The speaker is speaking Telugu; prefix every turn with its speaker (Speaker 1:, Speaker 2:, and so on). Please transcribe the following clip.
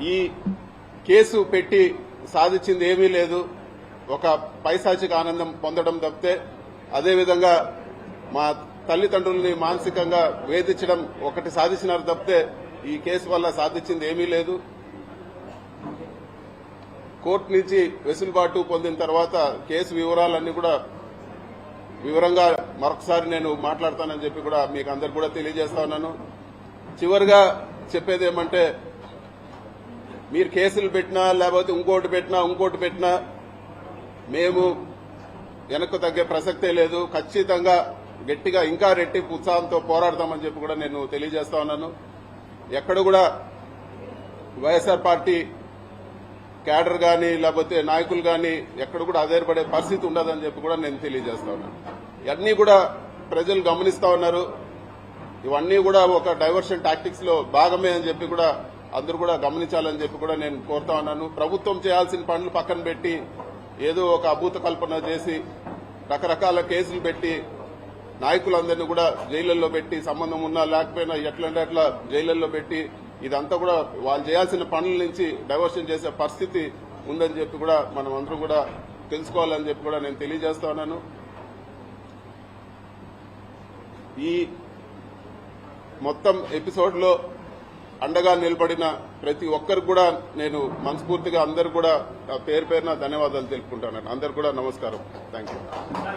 Speaker 1: ఈ కేసు పెట్టి సాధించింది ఏమీ లేదు, ఒక పైశాచిక ఆనందం పొందడం తప్పితే, అదేవిధంగా మా తల్లిదండ్రుల్ని మానసికంగా వేధించడం ఒకటి సాధించినారు తప్పితే ఈ కేసు వల్ల సాధించింది ఏమీ లేదు. కోర్టు నుంచి వెసులుబాటు పొందిన తర్వాత కేసు వివరాలన్నీ కూడా వివరంగా మరొకసారి నేను మాట్లాడతానని చెప్పి కూడా మీకు అందరు కూడా తెలియజేస్తా ఉన్నాను. చివరిగా చెప్పేది ఏమంటే, మీరు కేసులు పెట్టినా లేకపోతే ఇంకోటి పెట్టినా మేము వెనక్కు తగ్గే ప్రసక్తే లేదు. ఖచ్చితంగా గట్టిగా ఇంకా రెట్టింపు ఉత్సాహంతో పోరాడతామని చెప్పి కూడా నేను తెలియజేస్తా ఉన్నాను. ఎక్కడ కూడా వైఎస్ఆర్ పార్టీ క్యాడర్ గాని లేకపోతే నాయకులు గాని ఎక్కడ కూడా ఆధారపడే పరిస్థితి ఉండదని చెప్పి కూడా నేను తెలియజేస్తా ఉన్నాను. ఇవన్నీ కూడా ప్రజలు గమనిస్తా ఉన్నారు. ఇవన్నీ కూడా ఒక డైవర్షన్ టాక్టిక్స్ లో భాగమే అని చెప్పి కూడా అందరూ కూడా గమనించాలని చెప్పి కూడా నేను కోరుతా ఉన్నాను. ప్రభుత్వం చేయాల్సిన పనులు పక్కన పెట్టి ఏదో ఒక అభూత కల్పన చేసి రకరకాల కేసులు పెట్టి నాయకులందరినీ కూడా జైళ్లలో పెట్టి, సంబంధం ఉన్నా లేకపోయినా ఎట్లంటే అట్లా జైళ్లలో పెట్టి, ఇదంతా కూడా వాళ్ళు చేయాల్సిన పనుల నుంచి డైవర్షన్ చేసే పరిస్థితి ఉందని చెప్పి కూడా మనం అందరం కూడా తెలుసుకోవాలని చెప్పి కూడా నేను తెలియజేస్తా ఉన్నాను. ఈ మొత్తం ఎపిసోడ్ లో అండగా నిలబడిన ప్రతి ఒక్కరికి కూడా నేను మనస్ఫూర్తిగా అందరు కూడా పేరు పేరున ధన్యవాదాలు తెలుపుకుంటాను. అందరు కూడా నమస్కారం. Thank you.